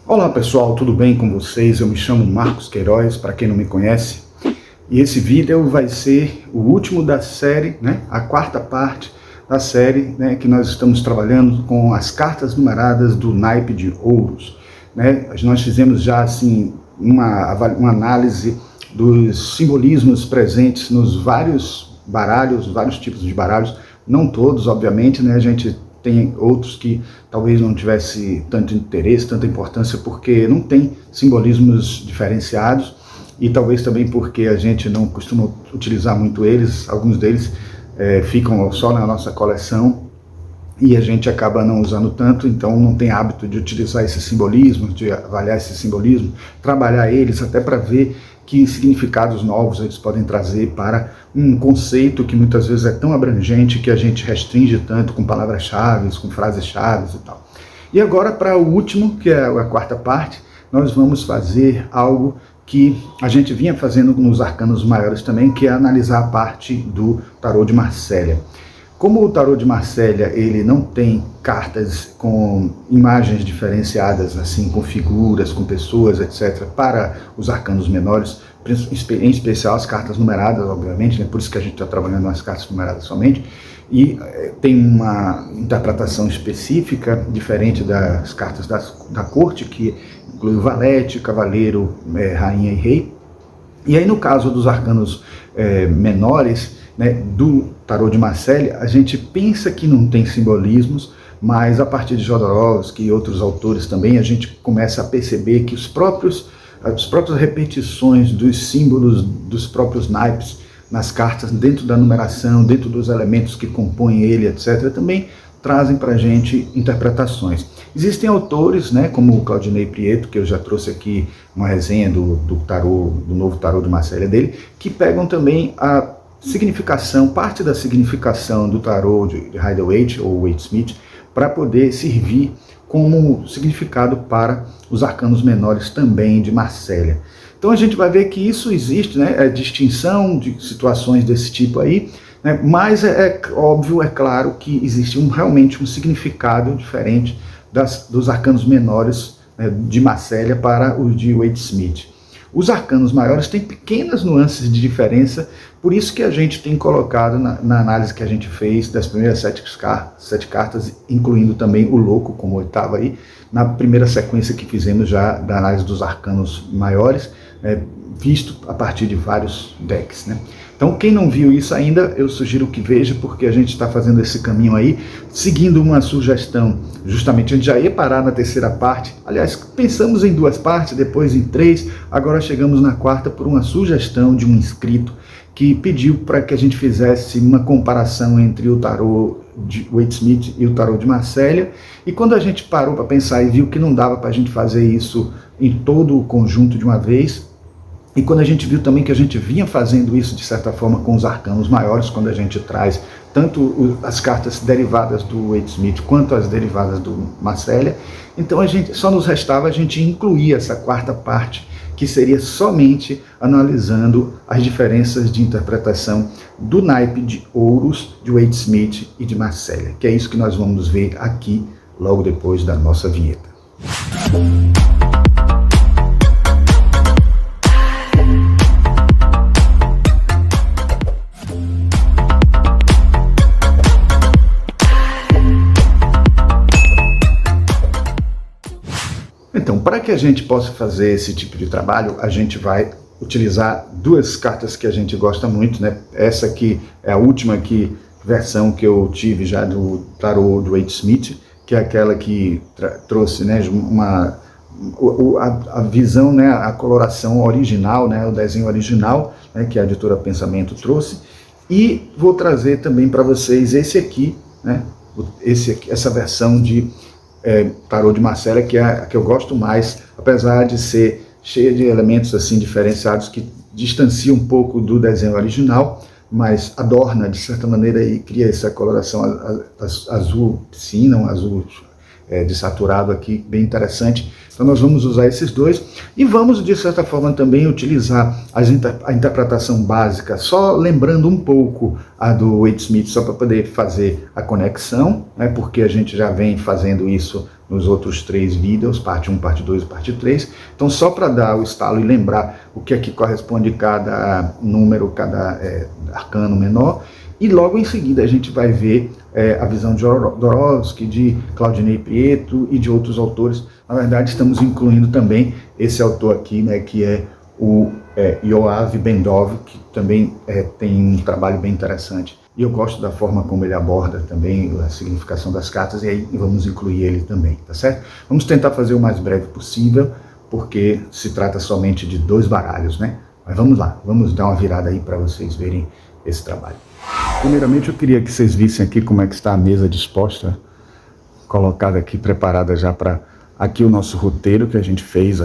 Olá pessoal, tudo bem com vocês? Eu me chamo Marcos Queiroz, para quem não me conhece, e esse vídeo vai ser o último da série, a quarta parte da série, que nós estamos trabalhando com as cartas numeradas do naipe de ouros. Nós fizemos já assim uma análise dos simbolismos presentes nos vários baralhos, vários tipos de baralhos, não todos, obviamente, a gente tem outros que talvez não tivesse tanto interesse, tanta importância, porque não tem simbolismos diferenciados, e talvez também porque a gente não costuma utilizar muito eles, alguns deles ficam só na nossa coleção, e a gente acaba não usando tanto, então não tem hábito de utilizar esses simbolismos, de avaliar esses simbolismos, trabalhar eles até para ver que significados novos eles podem trazer para um conceito que muitas vezes é tão abrangente que a gente restringe tanto com palavras-chave, com frases-chave e tal. E agora, para o último, que é a quarta parte, nós vamos fazer algo que a gente vinha fazendo nos arcanos maiores também, que é analisar a parte do tarô de Marsella. Como o tarô de Marsella ele não tem cartas com imagens diferenciadas, assim, com figuras, com pessoas, etc., para os arcanos menores, em especial as cartas numeradas, obviamente, por isso que a gente está trabalhando nas cartas numeradas somente, e tem uma interpretação específica, diferente das cartas da corte, que inclui o valete, cavaleiro, rainha e rei. E aí, no caso dos arcanos menores, do tarô de Marsella, a gente pensa que não tem simbolismos, mas a partir de Jodorowsky e outros autores também, a gente começa a perceber que as próprias repetições dos símbolos dos próprios naipes nas cartas, dentro da numeração, dentro dos elementos que compõem ele, etc., também trazem para a gente interpretações. Existem autores, como o Claudinei Prieto, que eu já trouxe aqui uma resenha do novo tarô de Marsella dele, que pegam também a significação, parte da significação do tarô de Rider-Waite ou Waite-Smith, para poder servir como significado para os arcanos menores também de Marsella. Então a gente vai ver que isso existe, distinção de situações desse tipo aí, mas é óbvio, é claro que existe realmente um significado diferente dos arcanos menores de Marsella para os de Waite-Smith. Os arcanos maiores têm pequenas nuances de diferença, por isso que a gente tem colocado na análise que a gente fez das primeiras sete cartas, incluindo também o louco como oitava aí, na primeira sequência que fizemos já da análise dos arcanos maiores, visto a partir de vários decks. Então, quem não viu isso ainda, eu sugiro que veja, porque a gente está fazendo esse caminho aí, seguindo uma sugestão. Justamente, a gente já ia parar na terceira parte. Aliás, pensamos em duas partes, depois em três, agora chegamos na quarta por uma sugestão de um inscrito que pediu para que a gente fizesse uma comparação entre o tarô de Waite-Smith e o tarô de Marsella. E quando a gente parou para pensar e viu que não dava para a gente fazer isso em todo o conjunto de uma vez, e quando a gente viu também que a gente vinha fazendo isso, de certa forma, com os arcanos maiores, quando a gente traz tanto as cartas derivadas do Waite-Smith quanto as derivadas do Marsella, então só nos restava a gente incluir essa quarta parte, que seria somente analisando as diferenças de interpretação do naipe de ouros de Waite-Smith e de Marsella, que é isso que nós vamos ver aqui, logo depois da nossa vinheta. Então, para que a gente possa fazer esse tipo de trabalho, a gente vai utilizar duas cartas que a gente gosta muito, Essa aqui é a última versão que eu tive já do tarô do Waite-Smith, que é aquela que trouxe a visão, a coloração original, o desenho original, que a editora Pensamento trouxe. E vou trazer também para vocês esse aqui, essa versão de tarô de Marsella, que é a que eu gosto mais, apesar de ser cheia de elementos assim diferenciados que distanciam um pouco do desenho original, mas adorna de certa maneira e cria essa coloração azul piscina, um azul desaturado aqui, bem interessante. Então nós vamos usar esses dois e vamos, de certa forma, também utilizar a interpretação básica, só lembrando um pouco a do Wade Smith, só para poder fazer a conexão, né, porque a gente já vem fazendo isso nos outros 3 vídeos, parte 1, parte 2 e parte 3. Então, só para dar o estalo e lembrar o que aqui corresponde cada número, cada arcano menor. E logo em seguida a gente vai ver a visão de Jodorowsky, de Claudinei Prieto e de outros autores. Na verdade, estamos incluindo também esse autor aqui, né, que é o Yoav Bendov, que também tem um trabalho bem interessante. E eu gosto da forma como ele aborda também a significação das cartas, e aí vamos incluir ele também, tá certo? Vamos tentar fazer o mais breve possível, porque se trata somente de 2 baralhos, né? Mas vamos lá, vamos dar uma virada aí para vocês verem esse trabalho. Primeiramente, eu queria que vocês vissem aqui como é que está a mesa disposta, colocada aqui, preparada já para aqui o nosso roteiro que a gente fez,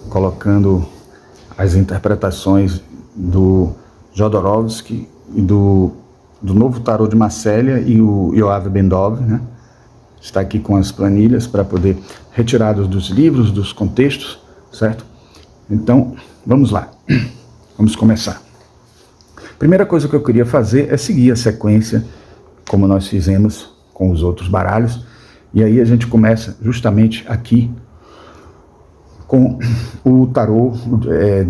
colocando as interpretações do Jodorowsky e do novo tarô de Marcélia e o Yoav Bendov, né? Está aqui com as planilhas para poder retirados dos livros, dos contextos, certo? Então, vamos lá. Vamos começar. Primeira coisa que eu queria fazer é seguir a sequência, como nós fizemos com os outros baralhos. E aí a gente começa justamente aqui com o tarô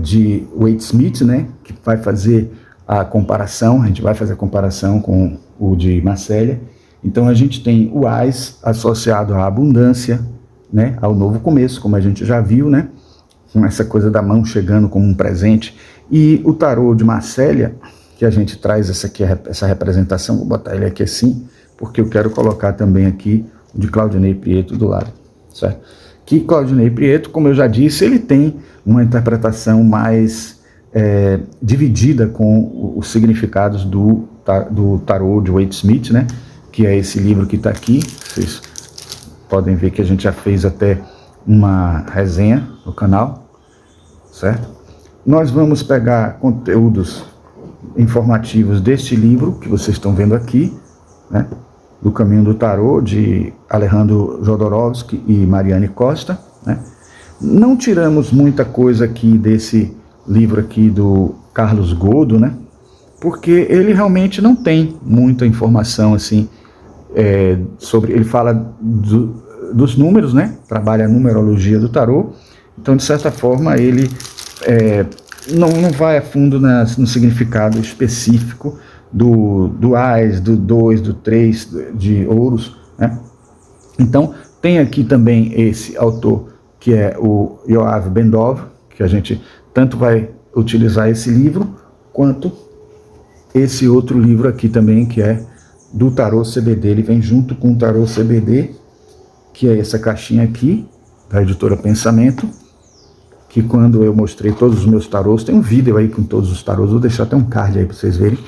de Wade Smith, né? Que vai fazer a comparação, a gente vai fazer a comparação com o de Marcélia. Então a gente tem o Ás associado à abundância, né, ao novo começo, como a gente já viu, né, com essa coisa da mão chegando como um presente. E o tarô de Marcélia, que a gente traz essa representação, vou botar ele aqui assim, porque eu quero colocar também aqui o de Claudinei Prieto do lado, certo? Que Claudinei Prieto, como eu já disse, ele tem uma interpretação mais dividida com os significados do tarô de Wade Smith, né? Que é esse livro que está aqui. Vocês podem ver que a gente já fez até uma resenha no canal, certo? Nós vamos pegar conteúdos informativos deste livro que vocês estão vendo aqui, né? Do Caminho do Tarô, de Alejandro Jodorowsky e Mariane Costa, né? Não tiramos muita coisa aqui desse livro aqui do Carlos Goddo, né? Porque ele realmente não tem muita informação assim sobre. Ele fala dos números, né? Trabalha a numerologia do tarô. Então, de certa forma, ele não vai a fundo no significado específico do Ás, do 2, do 3 de ouros, né? Então, tem aqui também esse autor que é o Yoav Bendov, que a gente tanto vai utilizar esse livro, quanto esse outro livro aqui também, que é do Tarô CBD. Ele vem junto com o Tarô CBD, que é essa caixinha aqui, da editora Pensamento, que quando eu mostrei todos os meus tarôs, tem um vídeo aí com todos os tarôs, vou deixar até um card aí para vocês verem,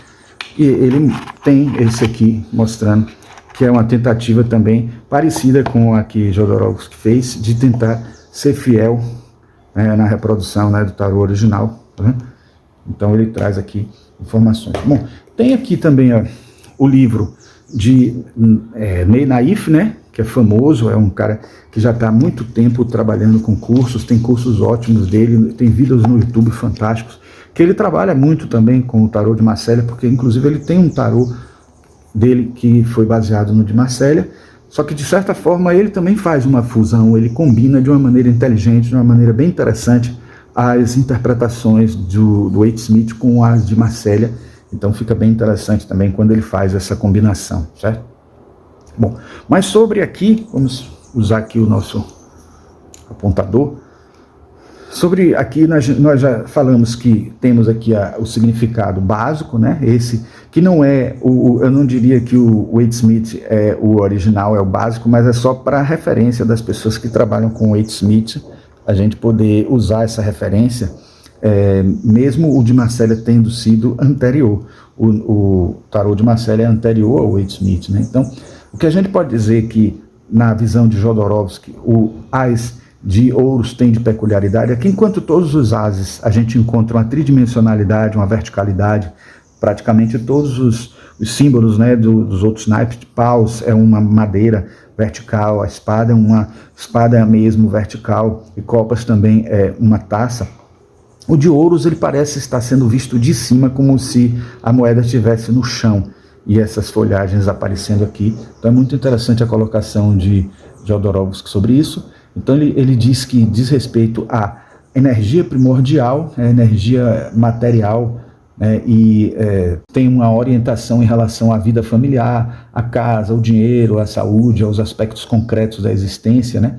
e ele tem esse aqui mostrando que é uma tentativa também parecida com a que Jodorowsky fez, de tentar ser fiel na reprodução, né, do tarô original, né? Então ele traz aqui informações. Bom, tem aqui também o livro de Ney Naif, né, que é famoso, é um cara que já está há muito tempo trabalhando com cursos, tem cursos ótimos dele, tem vídeos no YouTube fantásticos, que ele trabalha muito também com o tarô de Marcélia, porque inclusive ele tem um tarô dele que foi baseado no de Marcélia, só que de certa forma ele também faz uma fusão, ele combina de uma maneira inteligente, de uma maneira bem interessante, as interpretações do Wade Smith com as de Marcélia. Então fica bem interessante também quando ele faz essa combinação, certo? Bom, mas sobre aqui, vamos usar aqui o nosso apontador. Sobre aqui nós já falamos que temos aqui o significado básico, né? Esse que não é eu não diria que o Wade Smith é o original, é o básico, mas é só para referência das pessoas que trabalham com Wade Smith, a gente poder usar essa referência, mesmo o de Marcélia tendo sido anterior. O tarô de Marcélia é anterior ao Wade Smith, né? Então, o que a gente pode dizer que, na visão de Jodorowsky, o Ás de ouros tem de peculiaridade é que, enquanto todos os ases a gente encontra uma tridimensionalidade, uma verticalidade, praticamente todos os símbolos, né, dos outros naipes, de paus é uma madeira, vertical, a espada é uma espada mesmo vertical, e copas também é uma taça. O de ouros, ele parece estar sendo visto de cima, como se a moeda estivesse no chão, e essas folhagens aparecendo aqui. Então é muito interessante a colocação de Jodorowsky sobre isso. Então ele diz que diz respeito à energia primordial, a energia material, e tem uma orientação em relação à vida familiar, à casa, ao dinheiro, à saúde, aos aspectos concretos da existência, né?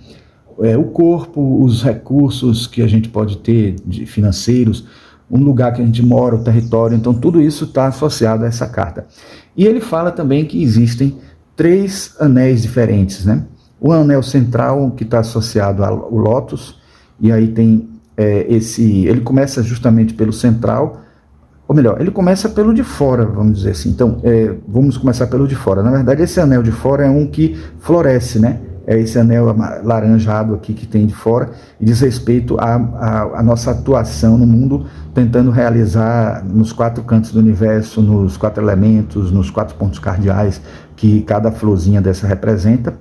O corpo, os recursos que a gente pode ter financeiros, um lugar que a gente mora, o território. Então tudo isso está associado a essa carta. E ele fala também que existem 3 anéis diferentes, né? O anel central, que está associado ao lótus, e aí tem ele começa justamente pelo central, ou melhor, ele começa pelo de fora, vamos dizer assim. Então, vamos começar pelo de fora. Na verdade, esse anel de fora é um que floresce, né? É esse anel laranjado aqui que tem de fora, e diz respeito à nossa atuação no mundo, tentando realizar nos 4 cantos do universo, nos 4 elementos, nos 4 pontos cardeais que cada florzinha dessa representa.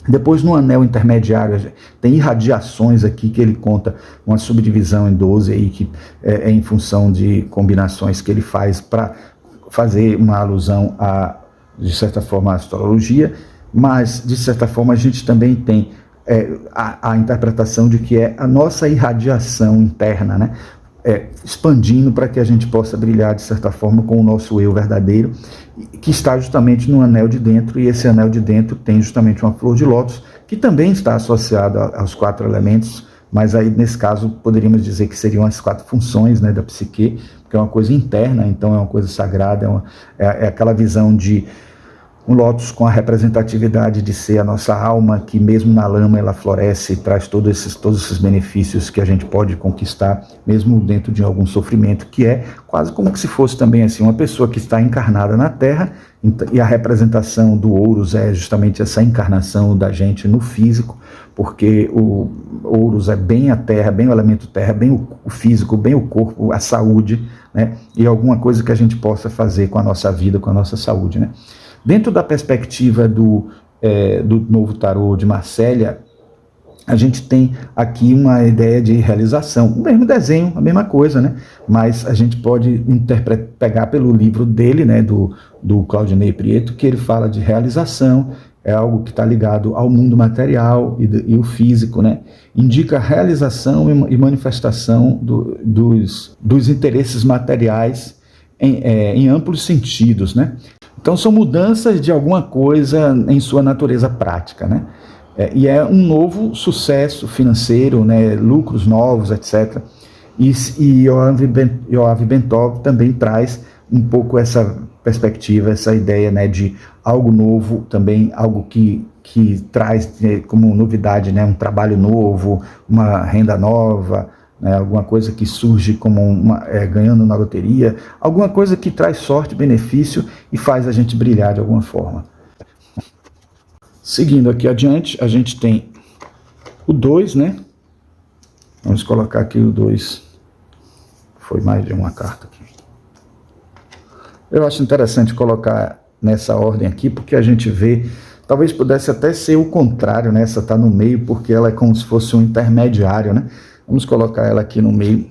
Depois, no anel intermediário, tem irradiações aqui, que ele conta uma subdivisão em 12, aí, que é em função de combinações que ele faz para fazer uma alusão de certa forma, à astrologia, mas, de certa forma, a gente também tem a interpretação de que é a nossa irradiação interna, né? Expandindo para que a gente possa brilhar, de certa forma, com o nosso eu verdadeiro, que está justamente no anel de dentro, e esse anel de dentro tem justamente uma flor de lótus, que também está associada aos 4 elementos, mas aí, nesse caso, poderíamos dizer que seriam as 4 funções, né, da psique, porque é uma coisa interna, então é uma coisa sagrada, é aquela visão de um lótus com a representatividade de ser a nossa alma, que mesmo na lama ela floresce e traz todos esses benefícios que a gente pode conquistar, mesmo dentro de algum sofrimento, que é quase como que se fosse também assim, uma pessoa que está encarnada na Terra, e a representação do Ouros é justamente essa encarnação da gente no físico, porque o Ouros é bem a Terra, bem o elemento Terra, bem o físico, bem o corpo, a saúde, né? E alguma coisa que a gente possa fazer com a nossa vida, com a nossa saúde, né? Dentro da perspectiva do novo tarô de Marsella, a gente tem aqui uma ideia de realização. O mesmo desenho, a mesma coisa, né? Mas a gente pode pegar pelo livro dele, né, do Claudinei Prieto, que ele fala de realização, é algo que está ligado ao mundo material e o físico, né? Indica realização e manifestação dos interesses materiais em amplos sentidos, né? Então são mudanças de alguma coisa em sua natureza prática, né? E é um novo sucesso financeiro, né? Lucros novos, etc. E Yoav Bentov também traz um pouco essa perspectiva, essa ideia, né, de algo novo, também algo que traz como novidade, né, um trabalho novo, uma renda nova, né, alguma coisa que surge como ganhando na loteria, alguma coisa que traz sorte, benefício e faz a gente brilhar de alguma forma. Seguindo aqui adiante, a gente tem o 2, né? Vamos colocar aqui o 2. Foi mais de uma carta aqui. Eu acho interessante colocar nessa ordem aqui, porque a gente vê, talvez pudesse até ser o contrário, né? Essa está no meio, porque ela é como se fosse um intermediário, né? Vamos colocar ela aqui no meio,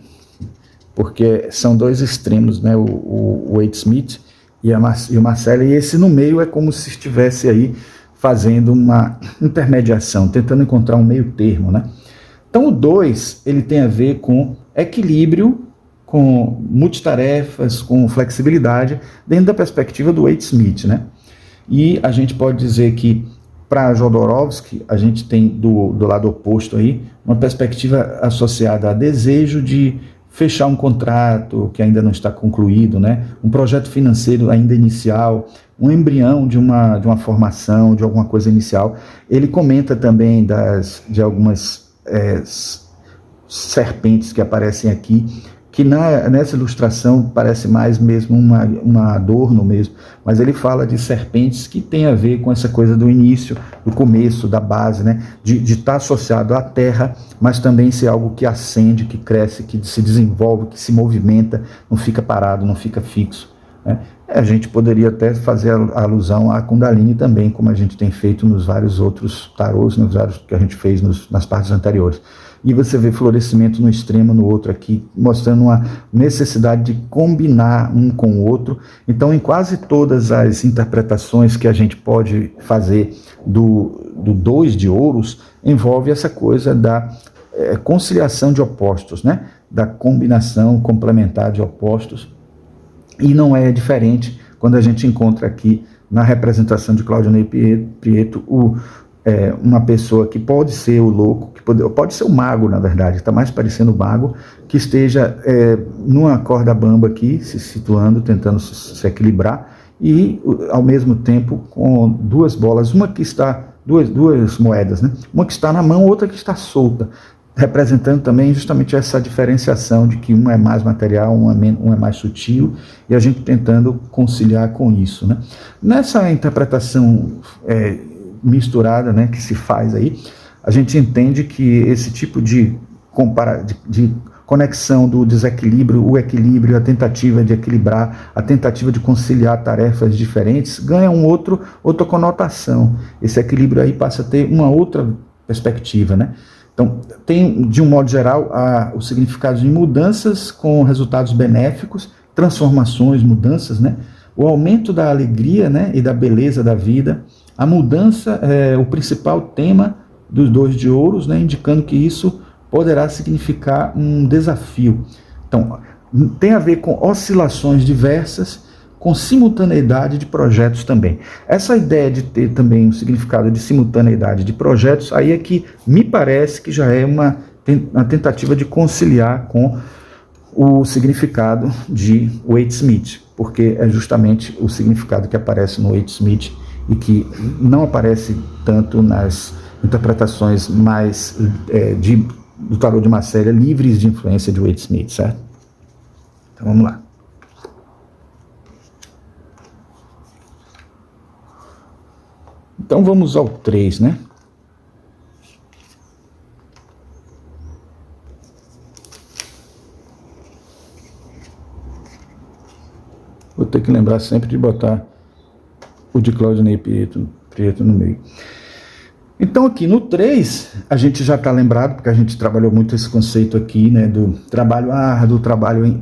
porque são 2 extremos, né? O Wade Smith e o Marsella, e esse no meio é como se estivesse aí fazendo uma intermediação, tentando encontrar um meio termo, né? Então o 2, ele tem a ver com equilíbrio, com multitarefas, com flexibilidade, dentro da perspectiva do Wade Smith, né? E a gente pode dizer que, para Jodorowsky, a gente tem do lado oposto aí, uma perspectiva associada a desejo de fechar um contrato que ainda não está concluído, né? Um projeto financeiro ainda inicial, um embrião de uma formação, de alguma coisa inicial. Ele comenta também de algumas serpentes que aparecem aqui, que nessa ilustração parece mais mesmo uma adorno mesmo, mas ele fala de serpentes que tem a ver com essa coisa do início, do começo, da base, né? De estar associado à terra, mas também ser algo que ascende, que cresce, que se desenvolve, que se movimenta, não fica parado, não fica fixo, né? A gente poderia até fazer a alusão à Kundalini também, como a gente tem feito nos vários outros tarôs, nos vários que a gente fez nas partes anteriores. E você vê florescimento no extremo, no outro aqui, mostrando uma necessidade de combinar um com o outro. Então, em quase todas as interpretações que a gente pode fazer do 2 de ouros, envolve essa coisa da conciliação de opostos, né? Da combinação complementar de opostos. E não é diferente quando a gente encontra aqui na representação de Claudionei Prieto uma pessoa que pode ser o louco, que pode ser o mago, na verdade, está mais parecendo o mago, que esteja numa corda bamba aqui, se situando, tentando se equilibrar, e ao mesmo tempo com duas bolas, uma que está, duas moedas, né? Uma que está na mão, outra que está solta, representando também justamente essa diferenciação de que um é mais material, um é mais sutil, e a gente tentando conciliar com isso, né? Nessa interpretação misturada, né, que se faz aí, a gente entende que esse tipo de conexão do desequilíbrio, o equilíbrio, a tentativa de equilibrar, a tentativa de conciliar tarefas diferentes, ganha outra conotação. Esse equilíbrio aí passa a ter uma outra perspectiva, né? Então, tem, de um modo geral, o significado de mudanças com resultados benéficos, transformações, mudanças, né? O aumento da alegria, né, e da beleza da vida. A mudança é o principal tema dos 2 de ouros, né, indicando que isso poderá significar um desafio. Então, tem a ver com oscilações diversas, com simultaneidade de projetos também. Essa ideia de ter também um significado de simultaneidade de projetos, aí é que me parece que já é uma tentativa de conciliar com o significado de Waite-Smith, porque é justamente o significado que aparece no Waite-Smith e que não aparece tanto nas interpretações mais do tarô de Marcélia, livres de influência de Waite-Smith, certo? Então vamos lá. Então vamos ao 3, né? Vou ter que lembrar sempre de botar o de Claudionei Prieto no meio. Então aqui no 3, a gente já está lembrado, porque a gente trabalhou muito esse conceito aqui, né, do trabalho árduo,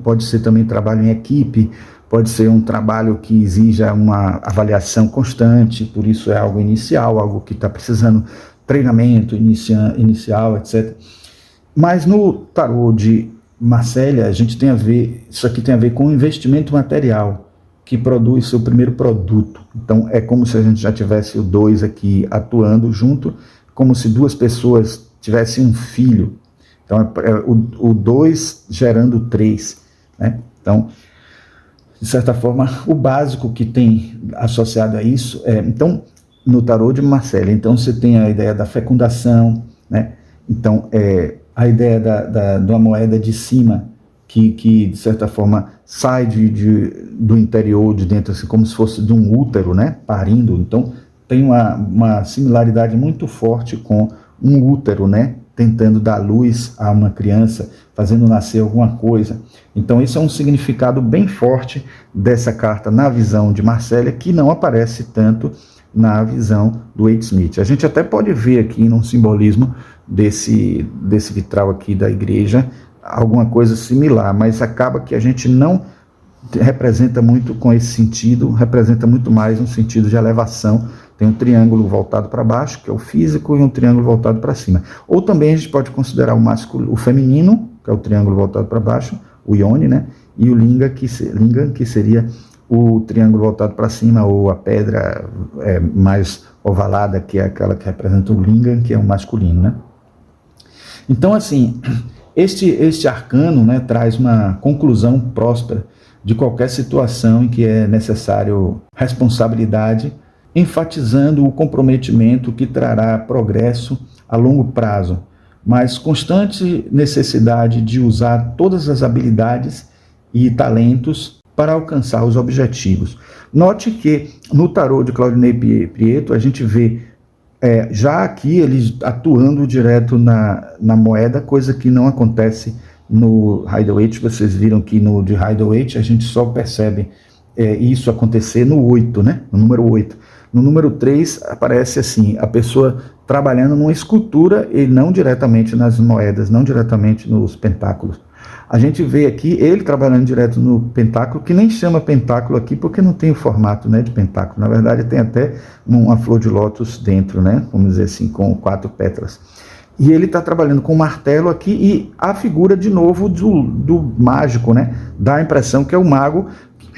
pode ser também trabalho em equipe, pode ser um trabalho que exija uma avaliação constante, por isso é algo inicial, algo que está precisando treinamento inicial, etc. Mas no tarô de Marcélia, isso aqui tem a ver com investimento material, que produz seu primeiro produto. Então é como se a gente já tivesse o 2 aqui atuando junto, como se 2 pessoas tivessem um filho. Então é o 2 gerando 3, né? Então, de certa forma, o básico que tem associado a isso então, no tarô de Marcélia, então você tem a ideia da fecundação, né? Então, a ideia de uma moeda de cima, que de certa forma sai do interior, de dentro, assim, como se fosse de um útero, né? Parindo. Então, tem uma similaridade muito forte com um útero, né? Tentando dar luz a uma criança, fazendo nascer alguma coisa. Então, isso é um significado bem forte dessa carta na visão de Marcélia, que não aparece tanto na visão do Waite-Smith. A gente até pode ver aqui num simbolismo desse vitral aqui da igreja, alguma coisa similar, mas acaba que a gente não representa muito com esse sentido, representa muito mais um sentido de elevação. Tem um triângulo voltado para baixo, que é o físico, e um triângulo voltado para cima. Ou também a gente pode considerar o feminino, que é o triângulo voltado para baixo, o Yoni, né? E o Lingam, que seria o triângulo voltado para cima, ou a pedra mais ovalada, que é aquela que representa o Lingam, que é o masculino, né? Então, assim, este arcano, né, traz uma conclusão próspera de qualquer situação em que é necessário responsabilidade, enfatizando o comprometimento que trará progresso a longo prazo, mas constante necessidade de usar todas as habilidades e talentos para alcançar os objetivos. Note que no tarô de Claudionei Prieto a gente vê já aqui eles atuando direto na moeda, coisa que não acontece no Rider-Waite. Vocês viram que no de Rider-Waite a gente só percebe isso acontecer no 8, né? No número 8. No número 3 aparece assim, a pessoa trabalhando numa escultura e não diretamente nas moedas, não diretamente nos pentáculos. A gente vê aqui ele trabalhando direto no pentáculo, que nem chama pentáculo aqui porque não tem o formato, né, de pentáculo. Na verdade tem até uma flor de lótus dentro, né, vamos dizer assim, com 4 pétalas. E ele está trabalhando com o martelo aqui e a figura de novo do mágico, né, dá a impressão que é o mago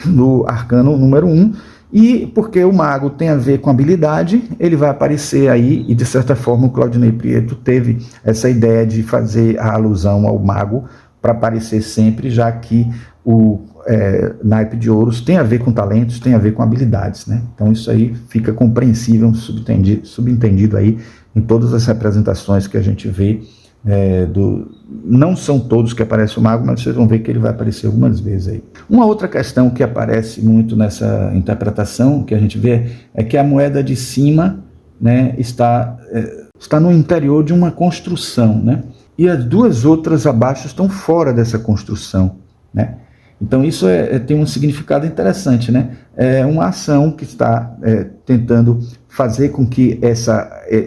do arcano número 1. E porque o mago tem a ver com habilidade, ele vai aparecer aí, e de certa forma o Claudinei Prieto teve essa ideia de fazer a alusão ao mago para aparecer sempre, já que o naipe de ouros tem a ver com talentos, tem a ver com habilidades, né? Então isso aí fica compreensível, subentendido aí em todas as representações que a gente vê. Não são todos que aparece o mago, mas vocês vão ver que ele vai aparecer algumas vezes aí. Uma outra questão que aparece muito nessa interpretação que a gente vê é que a moeda de cima, né, está no interior de uma construção, né, e as duas outras abaixo estão fora dessa construção, né. Então isso tem um significado interessante, né? É uma ação que está tentando fazer com que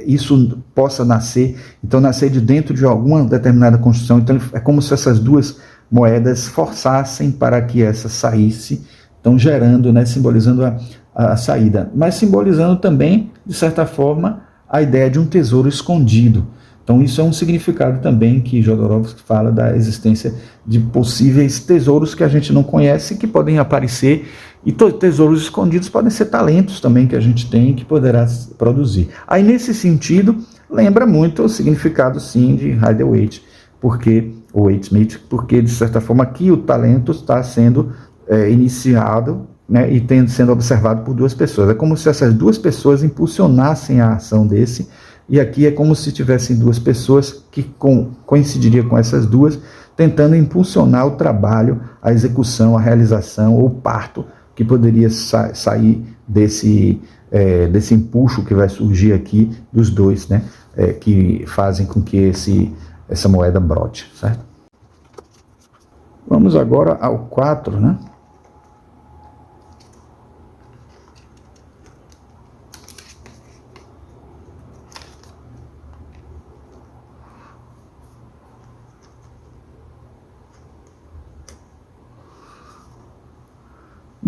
isso possa nascer, então nascer de dentro de alguma determinada construção. Então é como se essas duas moedas forçassem para que essa saísse, então gerando, né, simbolizando a saída, mas simbolizando também, de certa forma, a ideia de um tesouro escondido. Então isso é um significado também que Jodorowsky fala da existência de possíveis tesouros que a gente não conhece, que podem aparecer, e tesouros escondidos podem ser talentos também que a gente tem que poderá produzir. Aí nesse sentido, lembra muito o significado sim de Rider-Waite, ou Waite-Smith, porque de certa forma aqui o talento está sendo iniciado, né, e sendo observado por duas pessoas. É como se essas duas pessoas impulsionassem a ação desse. E aqui é como se tivessem duas pessoas que coincidiria com essas duas, tentando impulsionar o trabalho, a execução, a realização ou o parto que poderia sair desse empuxo que vai surgir aqui dos dois, né, que fazem com que essa moeda brote, certo? Vamos agora ao 4, né?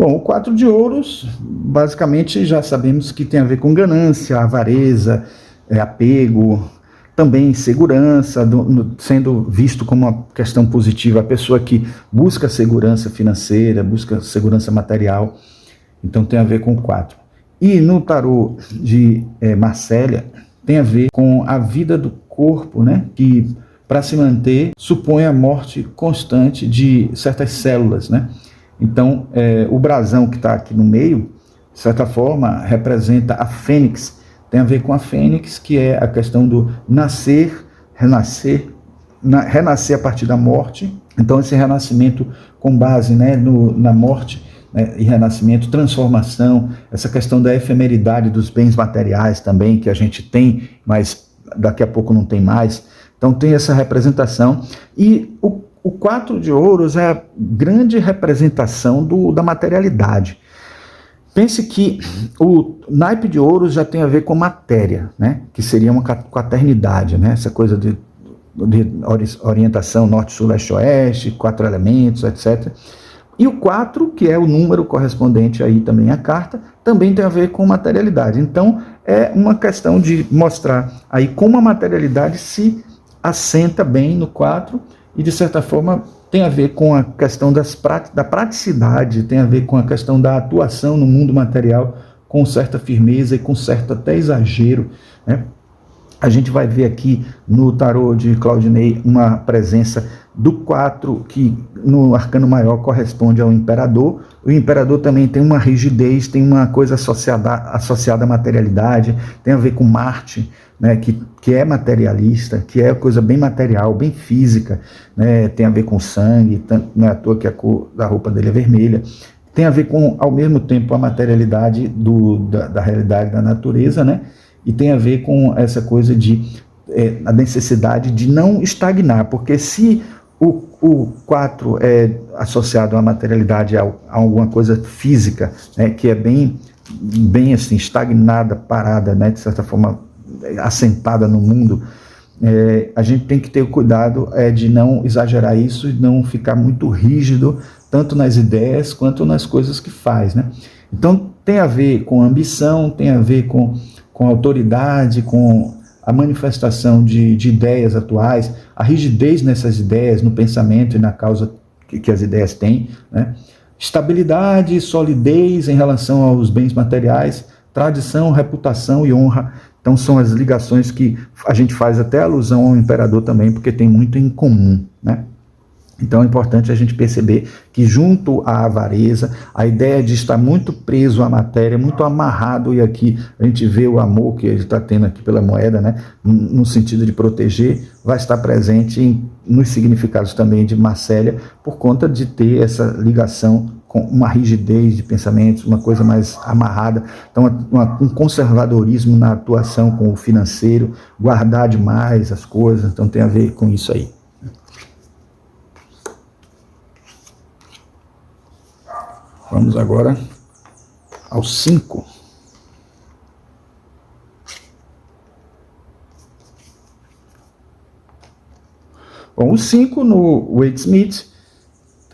Bom, o 4 de ouros, basicamente já sabemos que tem a ver com ganância, avareza, apego, também segurança, sendo visto como uma questão positiva, a pessoa que busca segurança financeira, busca segurança material, então tem a ver com o 4. E no tarô de Marcélia, tem a ver com a vida do corpo, né, que para se manter supõe a morte constante de certas células, né? Então, o brasão que está aqui no meio, de certa forma, representa a fênix. Tem a ver com a fênix, que é a questão do nascer, renascer a partir da morte. Então, esse renascimento com base, né, na morte, né, e renascimento, transformação, essa questão da efemeridade dos bens materiais também, que a gente tem, mas daqui a pouco não tem mais. Então, tem essa representação. E o 4 de ouros é a grande representação da materialidade. Pense que o naipe de ouros já tem a ver com matéria, né? Que seria uma quaternidade, né? Essa coisa de orientação norte, sul, leste, oeste, 4 elementos, etc. E o 4, que é o número correspondente aí também à carta, também tem a ver com materialidade. Então, é uma questão de mostrar aí como a materialidade se assenta bem no 4, e de certa forma tem a ver com a questão da praticidade, tem a ver com a questão da atuação no mundo material com certa firmeza e com certo até exagero, né? A gente vai ver aqui no tarô de Claudinei uma presença do 4, que no arcano maior corresponde ao imperador. O imperador também tem uma rigidez, tem uma coisa associada à materialidade, tem a ver com Marte, né, que é materialista, que é coisa bem material, bem física, né, tem a ver com sangue, não é à toa que a cor da roupa dele é vermelha. Tem a ver com, ao mesmo tempo, a materialidade da realidade da natureza, né, e tem a ver com essa coisa a necessidade de não estagnar, porque se o 4 é associado à materialidade, a alguma coisa física, né, que é bem assim, estagnada, parada, né, de certa forma assentada no mundo, a gente tem que ter o cuidado de não exagerar isso e não ficar muito rígido, tanto nas ideias quanto nas coisas que faz, né? Então tem a ver com ambição, tem a ver com autoridade, com a manifestação de ideias atuais, a rigidez nessas ideias, no pensamento e na causa que as ideias têm, né? Estabilidade, solidez em relação aos bens materiais, tradição, reputação e honra. Então são as ligações que a gente faz até alusão ao imperador também, porque tem muito em comum, né? Então é importante a gente perceber que junto à avareza, a ideia de estar muito preso à matéria, muito amarrado, e aqui a gente vê o amor que ele está tendo aqui pela moeda, né, no sentido de proteger, vai estar presente nos significados também de Marcélia, por conta de ter essa ligação com uma rigidez de pensamentos, uma coisa mais amarrada, então um conservadorismo na atuação com o financeiro, guardar demais as coisas, então tem a ver com isso aí. Vamos agora ao 5. Bom, o 5 no Waite-Smith,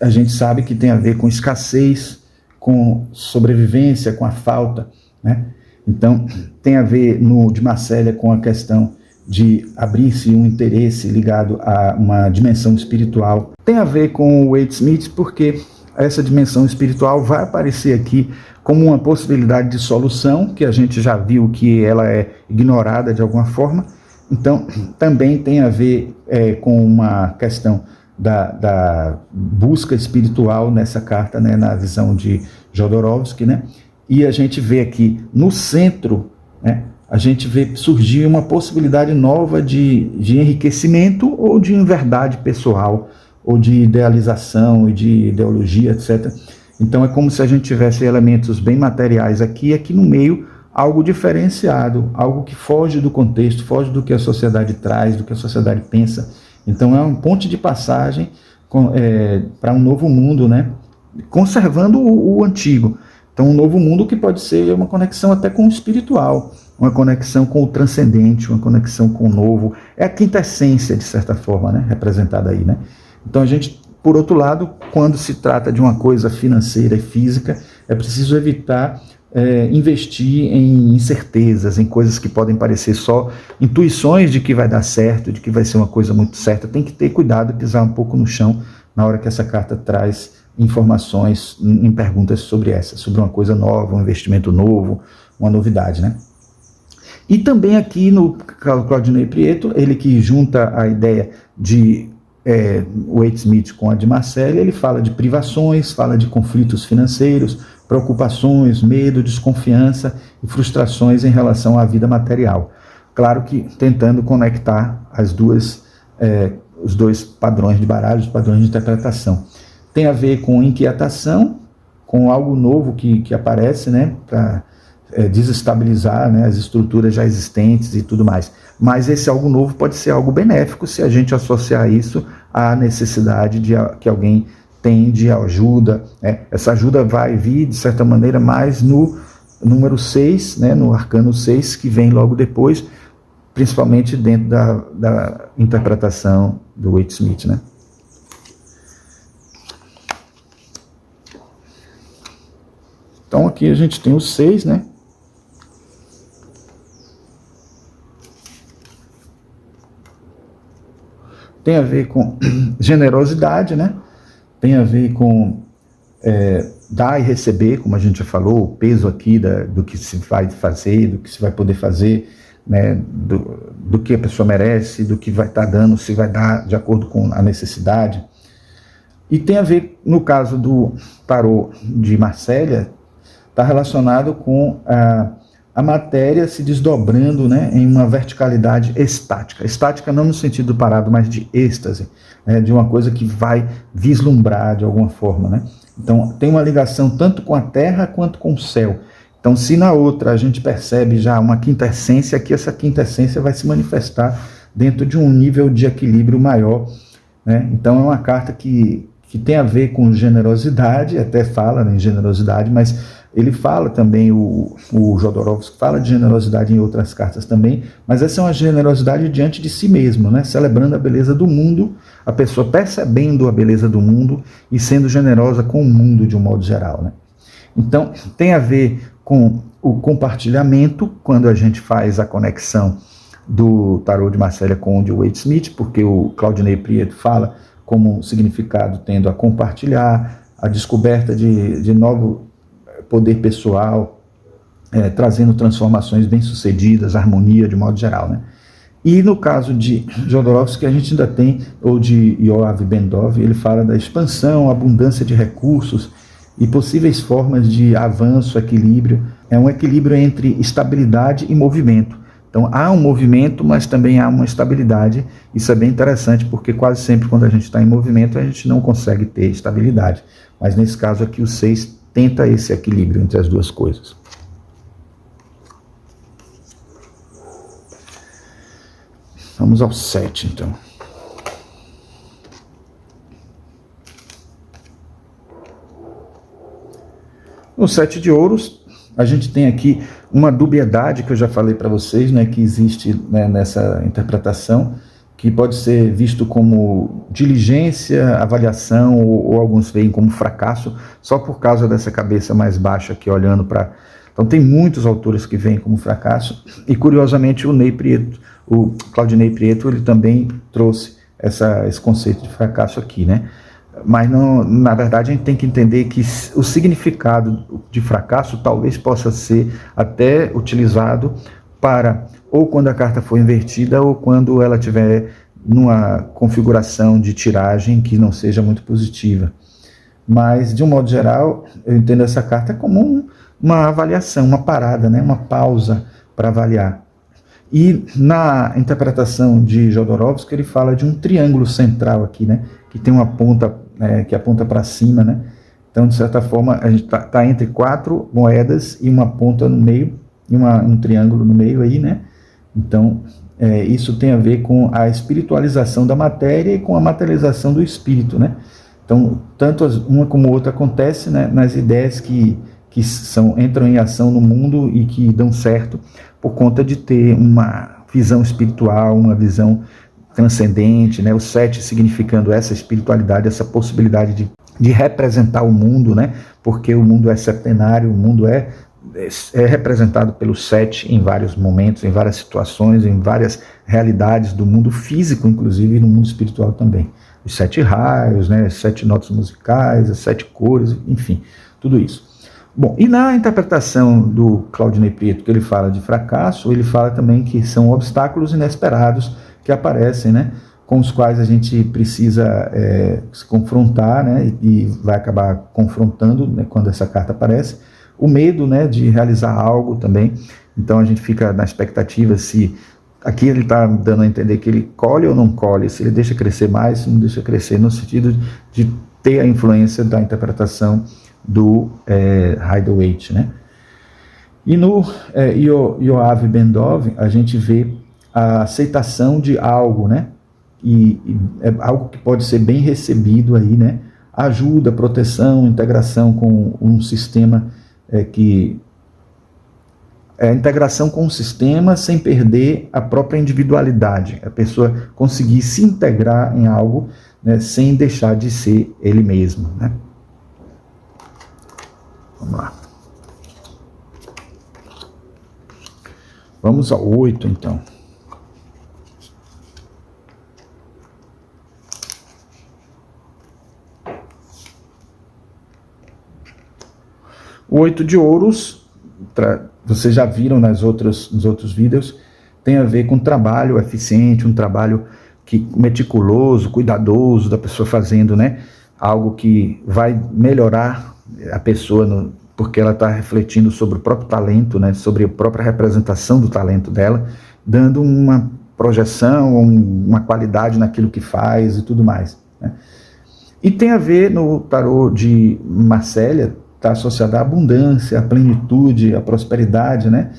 a gente sabe que tem a ver com escassez, com sobrevivência, com a falta, né? Então, tem a ver no de Marcélia com a questão de abrir-se um interesse ligado a uma dimensão espiritual. Tem a ver com o Waite-Smith porque essa dimensão espiritual vai aparecer aqui como uma possibilidade de solução, que a gente já viu que ela é ignorada de alguma forma. Então, também tem a ver com uma questão da busca espiritual nessa carta, né, na visão de Jodorowsky, né? E a gente vê aqui no centro, né, a gente vê surgir uma possibilidade nova de enriquecimento ou de verdade pessoal, ou de idealização e de ideologia, etc. Então é como se a gente tivesse elementos bem materiais aqui, e aqui no meio algo diferenciado, algo que foge do contexto, foge do que a sociedade traz, do que a sociedade pensa. Então é um ponto de passagem para um novo mundo, né? Conservando o antigo. Então um novo mundo que pode ser uma conexão até com o espiritual, uma conexão com o transcendente, uma conexão com o novo. É a quinta essência, de certa forma, né? Representada aí, né? Então a gente, por outro lado, quando se trata de uma coisa financeira e física, é preciso evitar investir em incertezas, em coisas que podem parecer só intuições de que vai dar certo, de que vai ser uma coisa muito certa. Tem que ter cuidado e pisar um pouco no chão na hora que essa carta traz informações em perguntas sobre sobre uma coisa nova, um investimento novo, uma novidade, né? E também aqui no Claudinei Prieto, ele que junta a ideia de Waite-Smith com a de Marcélia, ele fala de privações, fala de conflitos financeiros, preocupações, medo, desconfiança e frustrações em relação à vida material. Claro que tentando conectar os dois padrões de baralho, os padrões de interpretação. Tem a ver com inquietação, com algo novo que aparece, né, para desestabilizar, né, as estruturas já existentes e tudo mais. Mas esse algo novo pode ser algo benéfico se a gente associar isso à necessidade que alguém tem de ajuda, né? Essa ajuda vai vir, de certa maneira, mais no número 6, né, no arcano 6, que vem logo depois, principalmente dentro da interpretação do Waite-Smith, né? Então aqui a gente tem o 6, né? Tem a ver com generosidade, né? Tem a ver com dar e receber, como a gente já falou, o peso aqui do que se vai fazer, do que se vai poder fazer, né? Do que a pessoa merece, do que vai estar dando, se vai dar de acordo com a necessidade. E tem a ver, no caso do tarô de Marcélia, está relacionado com a matéria se desdobrando, né, em uma verticalidade estática. Estática não no sentido parado, mas de êxtase, né, de uma coisa que vai vislumbrar de alguma forma, né? Então tem uma ligação tanto com a terra quanto com o céu. Então se na outra a gente percebe já uma quinta essência, aqui essa quinta essência vai se manifestar dentro de um nível de equilíbrio maior, né? Então é uma carta que tem a ver com generosidade, até fala, né, em generosidade, mas ele fala também, o Jodorowsky fala de generosidade em outras cartas também, mas essa é uma generosidade diante de si mesmo, né? Celebrando a beleza do mundo, a pessoa percebendo a beleza do mundo e sendo generosa com o mundo de um modo geral, né? Então, tem a ver com o compartilhamento, quando a gente faz a conexão do tarô de Marcélia com o de Waite Smith, porque o Claudinei Prieto fala como significado tendo a compartilhar, a descoberta de novo poder pessoal, trazendo transformações bem-sucedidas, harmonia de modo geral, né? E no caso de Jodorowsky, a gente ainda tem, ou de Yoav Bendov, ele fala da expansão, abundância de recursos e possíveis formas de avanço, equilíbrio. É um equilíbrio entre estabilidade e movimento. Então há um movimento, mas também há uma estabilidade. Isso é bem interessante, porque quase sempre quando a gente está em movimento, a gente não consegue ter estabilidade. Mas nesse caso aqui, o 6 tenta esse equilíbrio entre as duas coisas. Vamos ao 7, então. No 7 de ouros, a gente tem aqui uma dubiedade que eu já falei para vocês, né, que existe, né, nessa interpretação, que pode ser visto como diligência, avaliação, ou alguns veem como fracasso, só por causa dessa cabeça mais baixa aqui olhando para... Então tem muitos autores que veem como fracasso, e curiosamente o Claudinei Prieto, ele também trouxe esse conceito de fracasso aqui, né? Mas não, na verdade a gente tem que entender que o significado de fracasso talvez possa ser até utilizado para, ou quando a carta for invertida, ou quando ela tiver numa configuração de tiragem que não seja muito positiva. Mas, de um modo geral, eu entendo essa carta como uma avaliação, uma parada, né? Uma pausa para avaliar. E na interpretação de Jodorowsky, ele fala de um triângulo central aqui, né? Que tem uma ponta, que aponta para cima, né? Então, de certa forma, a gente está entre 4 moedas e uma ponta no meio, e um triângulo no meio aí, né? Então, isso tem a ver com a espiritualização da matéria e com a materialização do espírito, né? Então, tanto uma como outra acontece, né, nas ideias que entram em ação no mundo e que dão certo por conta de ter uma visão espiritual, uma visão transcendente, né? O 7 significando essa espiritualidade, essa possibilidade de representar o mundo, né? Porque o mundo é septenário, o mundo é representado pelo 7 em vários momentos, em várias situações, em várias realidades do mundo físico, inclusive, e no mundo espiritual também. Os 7 raios, né? As 7 notas musicais, as 7 cores, enfim, tudo isso. Bom, e na interpretação do Claudinei Prieto, que ele fala de fracasso, ele fala também que são obstáculos inesperados que aparecem, né, com os quais a gente precisa se confrontar, né, e vai acabar confrontando, né, quando essa carta aparece. O medo, né, de realizar algo também. Então a gente fica na expectativa se... Aqui ele está dando a entender que ele colhe ou não colhe, se ele deixa crescer mais, se não deixa crescer, no sentido de ter a influência da interpretação do Rider-Waite, né? E no Yoav Bendov a gente vê a aceitação de algo, né? E é algo que pode ser bem recebido aí, né? Ajuda, proteção, integração com um sistema integração com o sistema sem perder a própria individualidade, a pessoa conseguir se integrar em algo, né, sem deixar de ser ele mesmo, né? Vamos lá. Vamos ao 8, então. O 8 de ouros, vocês já viram nos outros vídeos, tem a ver com trabalho eficiente, um trabalho meticuloso, cuidadoso, da pessoa fazendo, né, algo que vai melhorar a pessoa, porque ela está refletindo sobre o próprio talento, né, sobre a própria representação do talento dela, dando uma projeção, uma qualidade naquilo que faz e tudo mais, né. E tem a ver no tarô de Marcélia, está associada à abundância, à plenitude, à prosperidade, né?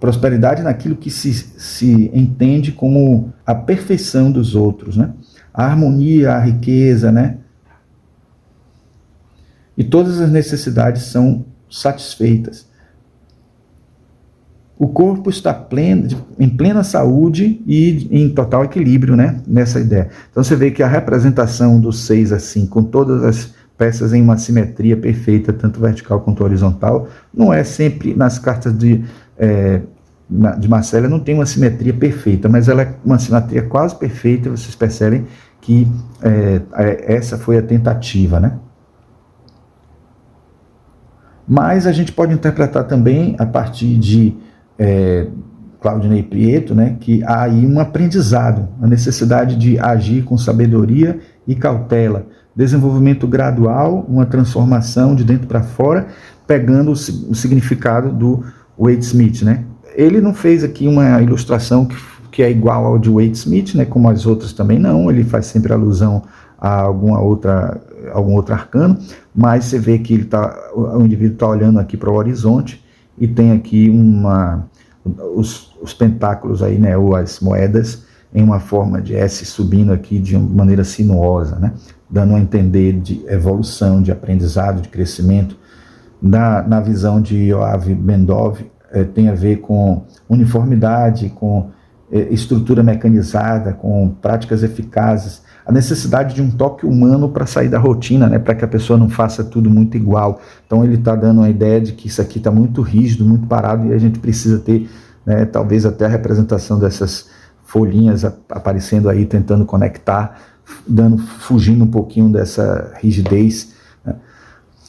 Prosperidade naquilo que se entende como a perfeição dos outros, né? a harmonia, a riqueza, né? E todas as necessidades são satisfeitas. O corpo está em plena saúde e em total equilíbrio, né? Nessa ideia. Então você vê que a representação dos 6 assim, com todas as peças em uma simetria perfeita, tanto vertical quanto horizontal, não é sempre nas cartas de Marcélia, não tem uma simetria perfeita, mas ela é uma simetria quase perfeita. Vocês percebem que essa foi a tentativa, né? Mas a gente pode interpretar também a partir de Claudinei Prieto, né, que há aí um aprendizado, a necessidade de agir com sabedoria e cautela, desenvolvimento gradual, uma transformação de dentro para fora, pegando o significado do Wade Smith, né? Ele não fez aqui uma ilustração que é igual ao de Wade Smith, né, como as outras também não, ele faz sempre alusão a algum outro arcano, mas você vê que o indivíduo está olhando aqui para o horizonte e tem aqui os pentáculos aí, né, ou as moedas em uma forma de S subindo aqui de uma maneira sinuosa, né, dando a entender de evolução, de aprendizado, de crescimento. Na visão de Yoav Bendov, tem a ver com uniformidade, com estrutura mecanizada, com práticas eficazes, a necessidade de um toque humano para sair da rotina, né, para que a pessoa não faça tudo muito igual. Então ele está dando a ideia de que isso aqui está muito rígido, muito parado, e a gente precisa ter, né, talvez até a representação dessas folhinhas aparecendo aí, tentando conectar, fugindo um pouquinho dessa rigidez, né.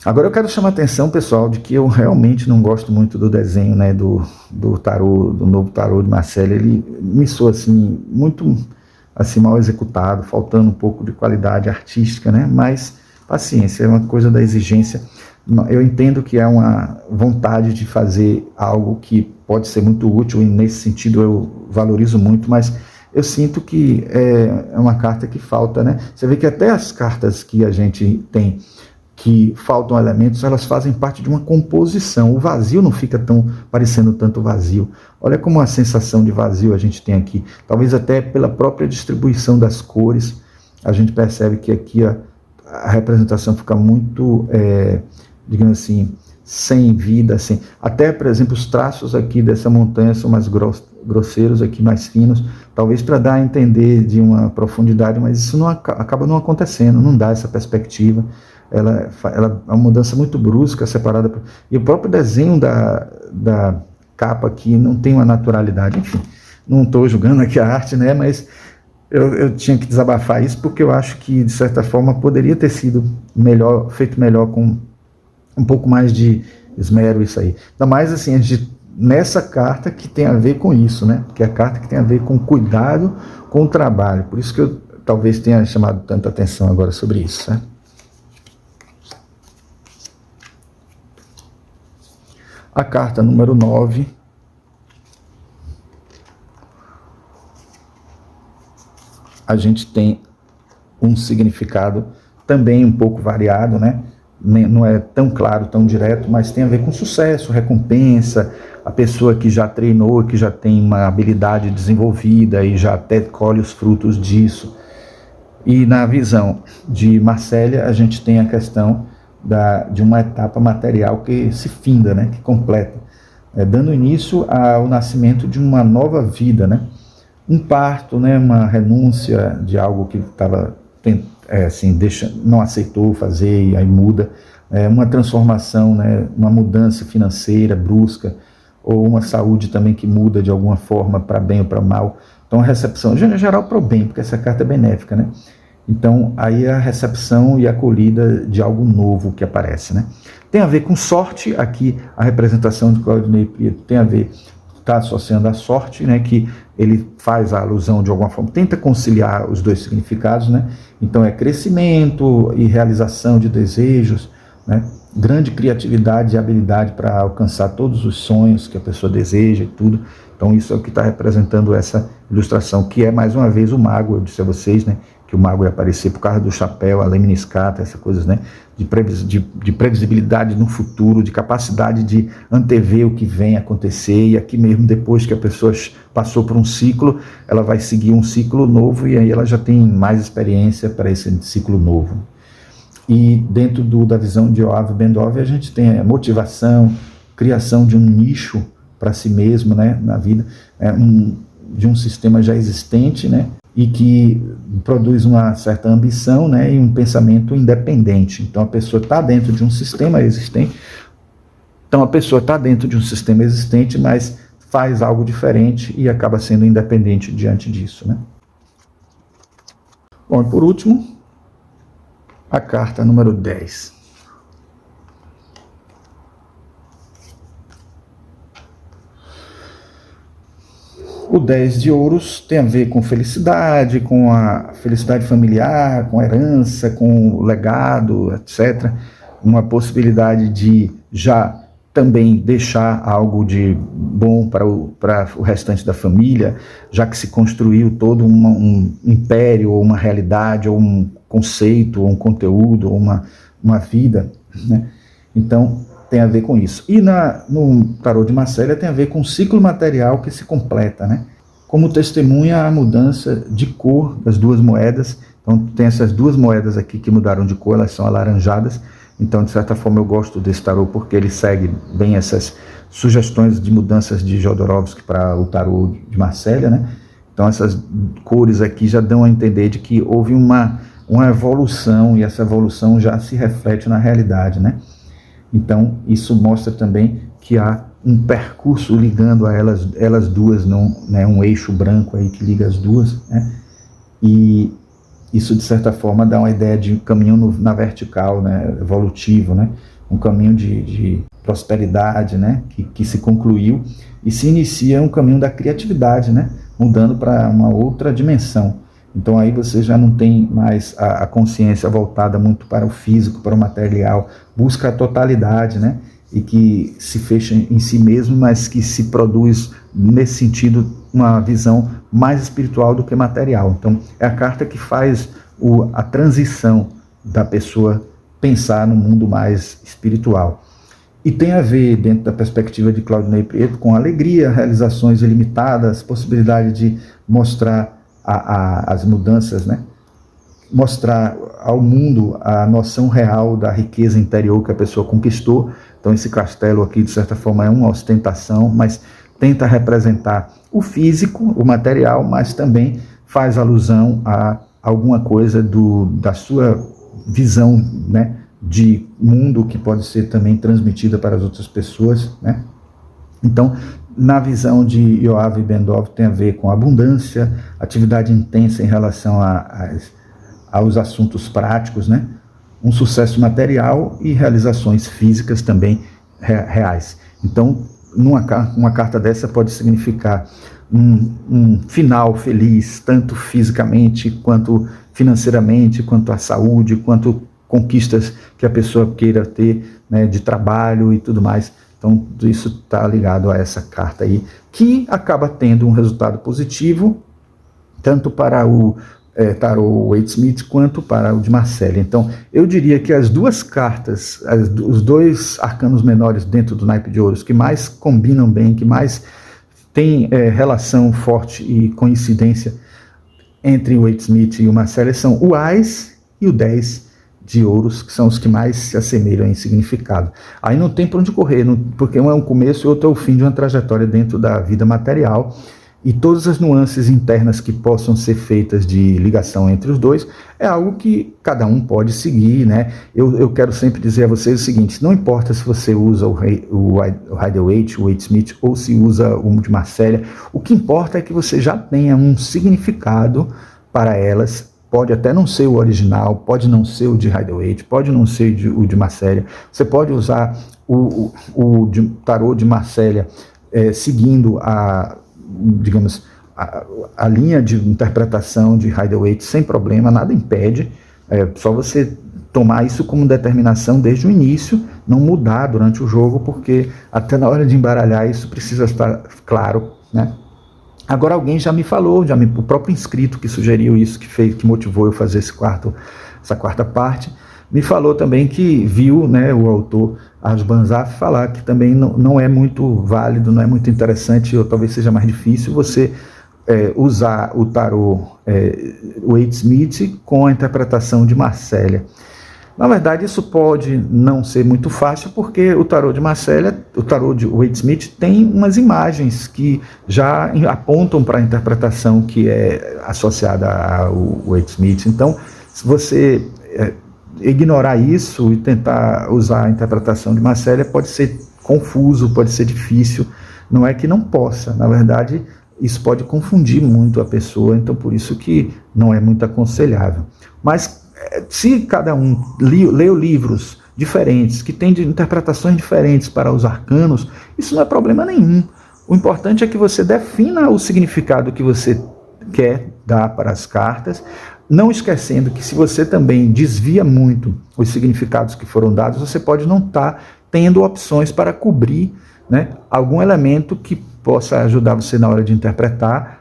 Agora eu quero chamar a atenção, pessoal, de que eu realmente não gosto muito do desenho, né, do tarô, do novo tarô de Marcélia. Ele me soa assim, muito assim, mal executado, faltando um pouco de qualidade artística, né? Mas paciência, é uma coisa da exigência. Eu entendo que é uma vontade de fazer algo que pode ser muito útil, e nesse sentido eu valorizo muito, mas eu sinto que é uma carta que falta, né? Você vê que até as cartas que a gente tem que faltam elementos, elas fazem parte de uma composição. O vazio não fica parecendo tanto vazio. Olha como a sensação de vazio a gente tem aqui. Talvez até pela própria distribuição das cores, a gente percebe que aqui a representação fica muito, digamos assim, sem vida. Assim. Até, por exemplo, os traços aqui dessa montanha são mais grosseiros, aqui mais finos, talvez para dar a entender de uma profundidade, mas isso acaba não acontecendo, não dá essa perspectiva. Ela é uma mudança muito brusca, separada. E o próprio desenho da capa aqui não tem uma naturalidade. Enfim, não estou julgando aqui a arte, né? Mas eu tinha que desabafar isso, porque eu acho que, de certa forma, poderia ter sido feito melhor, com um pouco mais de esmero, isso aí. Ainda mais assim, nessa carta que tem a ver com isso, né? Que é a carta que tem a ver com cuidado com o trabalho. Por isso que eu talvez tenha chamado tanta atenção agora sobre isso, né? A carta número 9, a gente tem um significado também um pouco variado, né? Não é tão claro, tão direto, mas tem a ver com sucesso, recompensa, a pessoa que já treinou, que já tem uma habilidade desenvolvida e já até colhe os frutos disso. E na visão de Marcélia, a gente tem a questão de uma etapa material que se finda, né, que completa, dando início ao nascimento de uma nova vida, né, um parto, né, uma renúncia de algo que estava assim, não aceitou fazer e aí muda, uma transformação, né, uma mudança financeira brusca, ou uma saúde também que muda de alguma forma para bem ou para mal. Então a recepção, em geral para o bem, porque essa carta é benéfica, né? Então, aí a recepção e a acolhida de algo novo que aparece, né? Tem a ver com sorte, aqui a representação de Claudinei Prieto tem a ver, está associando a sorte, né? Que ele faz a alusão de alguma forma, tenta conciliar os dois significados, né? Então é crescimento e realização de desejos, né? Grande criatividade e habilidade para alcançar todos os sonhos que a pessoa deseja e tudo. Então isso é o que está representando essa ilustração, que é mais uma vez o mago, eu disse a vocês, né, que o mago ia aparecer por causa do chapéu, a lemniscata, essas coisas, né? De previsibilidade no futuro, de capacidade de antever o que vem acontecer, e aqui mesmo, depois que a pessoa passou por um ciclo, ela vai seguir um ciclo novo, e aí ela já tem mais experiência para esse ciclo novo. E dentro da visão de Yoav Ben-Dov, a gente tem a motivação, criação de um nicho para si mesmo, né, na vida, de um sistema já existente, né, e que produz uma certa ambição, né, e um pensamento independente. Então a pessoa está dentro de um sistema existente, mas faz algo diferente e acaba sendo independente diante disso, né. Bom, e por último, a carta número 10. O 10 de ouros tem a ver com felicidade, com a felicidade familiar, com a herança, com o legado, etc. Uma possibilidade de já também deixar algo de bom para o restante da família, já que se construiu todo um império, ou uma realidade, ou um conceito, ou um conteúdo, ou uma vida, né? Então, tem a ver com isso. E no tarô de Marcélia tem a ver com o ciclo material que se completa, né? Como testemunha a mudança de cor das duas moedas. Então tem essas duas moedas aqui que mudaram de cor, elas são alaranjadas. Então, de certa forma, eu gosto desse tarô porque ele segue bem essas sugestões de mudanças de Jodorowsky para o tarô de Marcélia, né? Então essas cores aqui já dão a entender de que houve uma evolução, e essa evolução já se reflete na realidade, né? Então, isso mostra também que há um percurso ligando a elas duas, né, um eixo branco aí que liga as duas, né? E isso, de certa forma, dá uma ideia de caminho na vertical, né, evolutivo, né? Um caminho de prosperidade, né, que se concluiu, e se inicia um caminho da criatividade, né, mudando para uma outra dimensão. Então aí você já não tem mais a consciência voltada muito para o físico, para o material, busca a totalidade, né? E que se fecha em si mesmo, mas que se produz, nesse sentido, uma visão mais espiritual do que material. Então é a carta que faz a transição da pessoa pensar no mundo mais espiritual. E tem a ver, dentro da perspectiva de Claudinei Prieto, com alegria, realizações ilimitadas, possibilidade de mostrar as mudanças, né? Mostrar ao mundo a noção real da riqueza interior que a pessoa conquistou. Então esse castelo aqui, de certa forma, é uma ostentação, mas tenta representar o físico, o material, mas também faz alusão a alguma coisa da sua visão, né, de mundo que pode ser também transmitida para as outras pessoas, né? Então, na visão de Yoav Ben-Dov, tem a ver com abundância, atividade intensa em relação aos assuntos práticos, né? Um sucesso material e realizações físicas também reais. Então, uma carta dessa pode significar um final feliz, tanto fisicamente, quanto financeiramente, quanto a saúde, quanto conquistas que a pessoa queira ter, né, de trabalho e tudo mais. Então, tudo isso está ligado a essa carta aí, que acaba tendo um resultado positivo, tanto para o tarô Waite-Smith quanto para o de Marcélia. Então, eu diria que as duas cartas, os dois arcanos menores dentro do naipe de ouros, que mais combinam bem, que mais tem relação forte e coincidência entre o Waite-Smith e o Marcélia, são o Ás e o 10 de ouros, que são os que mais se assemelham em significado. Aí não tem para onde correr, porque um é um começo e outro é o fim de uma trajetória dentro da vida material, e todas as nuances internas que possam ser feitas de ligação entre os dois é algo que cada um pode seguir, né? Eu quero sempre dizer a vocês o seguinte: não importa se você usa o Rider-Waite, o Waite-Smith, ou se usa o de Marcélia, o que importa é que você já tenha um significado para elas. Pode até não ser o original, pode não ser o de Rider-Waite, pode não ser o de Marcélia. Você pode usar o tarô de Marcélia seguindo digamos, a linha de interpretação de Rider-Waite sem problema, nada impede. Só você tomar isso como determinação desde o início, não mudar durante o jogo, porque até na hora de embaralhar isso precisa estar claro, né? Agora alguém já me falou, o próprio inscrito que sugeriu isso, que motivou eu fazer essa quarta parte, me falou também que viu, né, o autor Ars Banzaf falar que também não é muito válido, não é muito interessante, ou talvez seja mais difícil você usar o tarô Waite-Smith com a interpretação de Marcélia. Na verdade, isso pode não ser muito fácil, porque o tarô de Marcélia, o tarô de Waite-Smith, tem umas imagens que já apontam para a interpretação que é associada ao Waite-Smith. Então, se você ignorar isso e tentar usar a interpretação de Marcélia, pode ser confuso, pode ser difícil. Não é que não possa, na verdade, isso pode confundir muito a pessoa, então por isso que não é muito aconselhável. Mas se cada um leu livros diferentes, que têm interpretações diferentes para os arcanos, isso não é problema nenhum. O importante é que você defina o significado que você quer dar para as cartas, não esquecendo que se você também desvia muito os significados que foram dados, você pode não estar tendo opções para cobrir, né, algum elemento que possa ajudar você na hora de interpretar,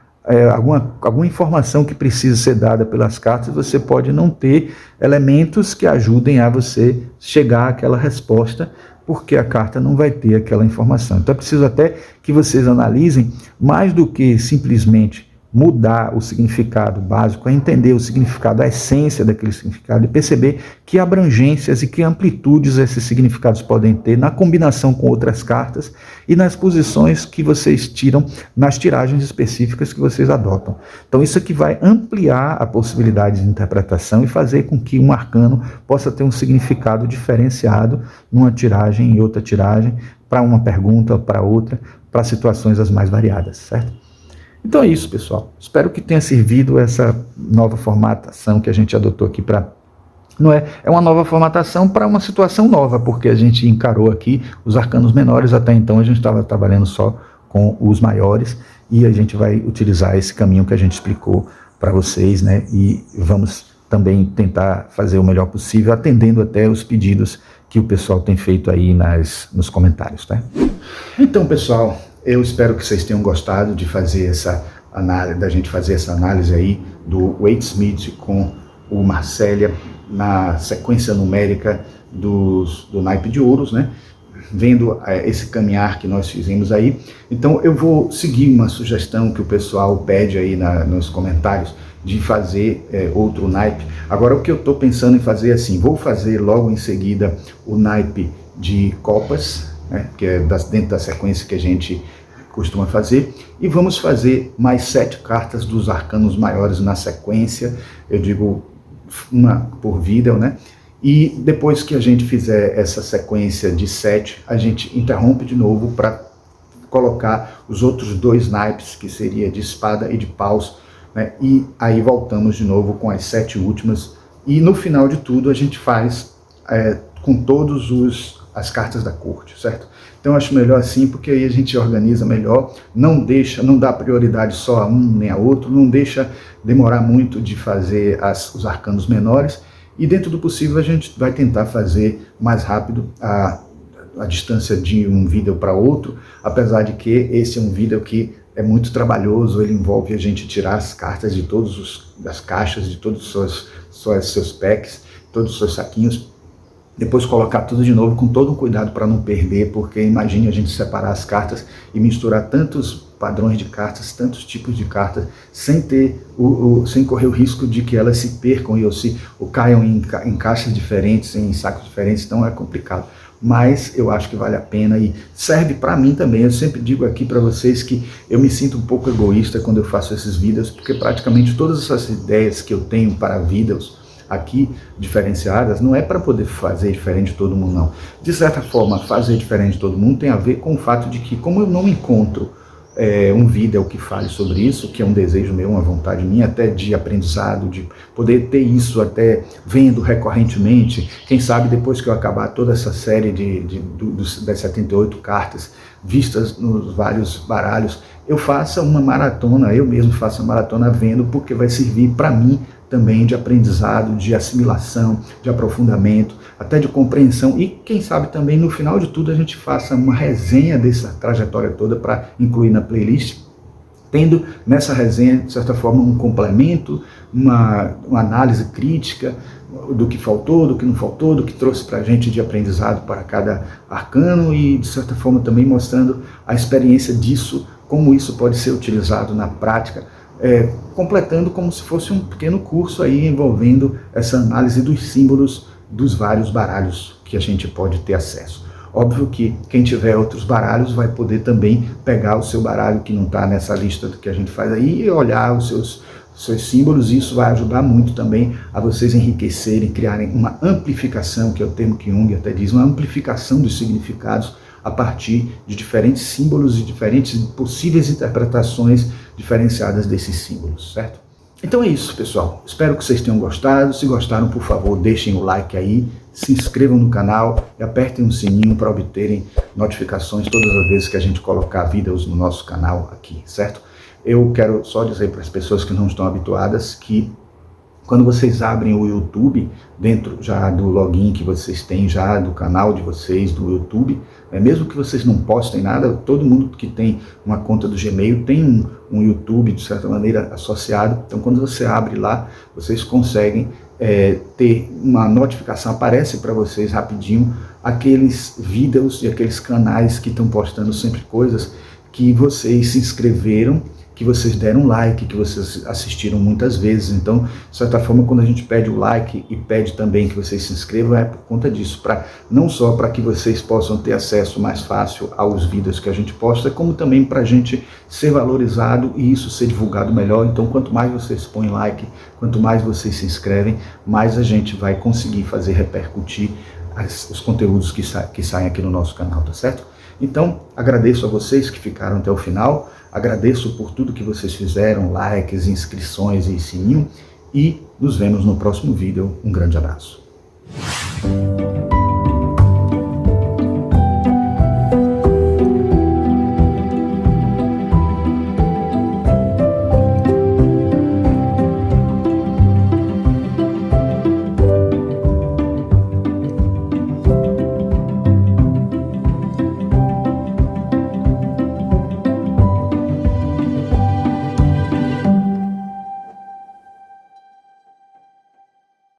alguma informação que precisa ser dada pelas cartas, você pode não ter elementos que ajudem a você chegar àquela resposta, porque a carta não vai ter aquela informação. Então é preciso até que vocês analisem, mais do que simplesmente mudar o significado básico, é entender o significado, a essência daquele significado e perceber que abrangências e que amplitudes esses significados podem ter na combinação com outras cartas e nas posições que vocês tiram nas tiragens específicas que vocês adotam. Então isso aqui vai ampliar a possibilidade de interpretação e fazer com que um arcano possa ter um significado diferenciado numa tiragem e outra tiragem, para uma pergunta, para outra, para situações as mais variadas, certo? Então é isso, pessoal. Espero que tenha servido essa nova formatação que a gente adotou aqui para... É uma nova formatação para uma situação nova, porque a gente encarou aqui os arcanos menores, até então a gente estava trabalhando só com os maiores, e a gente vai utilizar esse caminho que a gente explicou para vocês, né? E vamos também tentar fazer o melhor possível, atendendo até os pedidos que o pessoal tem feito aí nos comentários, tá? Então, pessoal, eu espero que vocês tenham gostado de fazer essa análise, da gente fazer essa análise aí do Waite-Smith com o Marcélia na sequência numérica do naipe de ouros, né? Vendo esse caminhar que nós fizemos aí. Então eu vou seguir uma sugestão que o pessoal pede aí nos comentários, de fazer outro naipe. Agora o que eu estou pensando em fazer é assim, vou fazer logo em seguida o naipe de copas, né, que é dentro da sequência que a gente costuma fazer, e vamos fazer mais 7 cartas dos arcanos maiores na sequência, eu digo uma por vida, né? E depois que a gente fizer essa sequência de 7, a gente interrompe de novo para colocar os outros 2 naipes, que seria de espada e de paus, né? E aí voltamos de novo com as 7 últimas, e no final de tudo a gente faz com todos as cartas da corte, certo? Então eu acho melhor assim, porque aí a gente organiza melhor, não dá prioridade só a um nem a outro, não deixa demorar muito de fazer os arcanos menores, e dentro do possível a gente vai tentar fazer mais rápido a distância de um vídeo para outro, apesar de que esse é um vídeo que é muito trabalhoso, ele envolve a gente tirar as cartas de todas as caixas, de todos os seus packs, todos os seus saquinhos, depois colocar tudo de novo com todo um cuidado para não perder, porque imagine a gente separar as cartas e misturar tantos padrões de cartas, tantos tipos de cartas, sem correr o risco de que elas se percam ou caiam em caixas diferentes, em sacos diferentes, então é complicado. Mas eu acho que vale a pena e serve para mim também. Eu sempre digo aqui para vocês que eu me sinto um pouco egoísta quando eu faço esses vídeos, porque praticamente todas essas ideias que eu tenho para vídeos aqui diferenciadas, não é para poder fazer diferente de todo mundo, não. De certa forma, fazer diferente de todo mundo tem a ver com o fato de que, como eu não encontro um vídeo que fale sobre isso, que é um desejo meu, uma vontade minha, até de aprendizado, de poder ter isso até vendo recorrentemente, quem sabe depois que eu acabar toda essa série das 78 cartas vistas nos vários baralhos, eu faça uma maratona, eu mesmo faço uma maratona vendo, porque vai servir para mim também de aprendizado, de assimilação, de aprofundamento, até de compreensão, e quem sabe também no final de tudo a gente faça uma resenha dessa trajetória toda para incluir na playlist, tendo nessa resenha, de certa forma, um complemento, uma análise crítica do que faltou, do que não faltou, do que trouxe para a gente de aprendizado para cada arcano e, de certa forma, também mostrando a experiência disso, como isso pode ser utilizado na prática, completando como se fosse um pequeno curso aí envolvendo essa análise dos símbolos dos vários baralhos que a gente pode ter acesso. Óbvio que quem tiver outros baralhos vai poder também pegar o seu baralho que não está nessa lista que a gente faz aí e olhar os seus símbolos, e isso vai ajudar muito também a vocês enriquecerem, criarem uma amplificação, que é o termo que Jung até diz, uma amplificação dos significados a partir de diferentes símbolos e diferentes possíveis interpretações diferenciadas desses símbolos, certo? Então é isso, pessoal. Espero que vocês tenham gostado. Se gostaram, por favor, deixem o like aí, se inscrevam no canal e apertem o sininho para obterem notificações todas as vezes que a gente colocar vídeos no nosso canal aqui, certo? Eu quero só dizer para as pessoas que não estão habituadas que quando vocês abrem o YouTube, dentro já do login que vocês têm já do canal de vocês, do YouTube, mesmo que vocês não postem nada, todo mundo que tem uma conta do Gmail tem um YouTube, de certa maneira, associado. Então, quando você abre lá, vocês conseguem ter uma notificação, aparece para vocês rapidinho aqueles vídeos e aqueles canais que estão postando sempre coisas que vocês se inscreveram, que vocês deram like, que vocês assistiram muitas vezes. Então, de certa forma, quando a gente pede o like e pede também que vocês se inscrevam, é por conta disso, não só para que vocês possam ter acesso mais fácil aos vídeos que a gente posta, como também para a gente ser valorizado e isso ser divulgado melhor. Então, quanto mais vocês põem like, quanto mais vocês se inscrevem, mais a gente vai conseguir fazer repercutir os conteúdos que saem aqui no nosso canal, tá certo? Então, agradeço a vocês que ficaram até o final, agradeço por tudo que vocês fizeram, likes, inscrições e sininho, e nos vemos no próximo vídeo. Um grande abraço.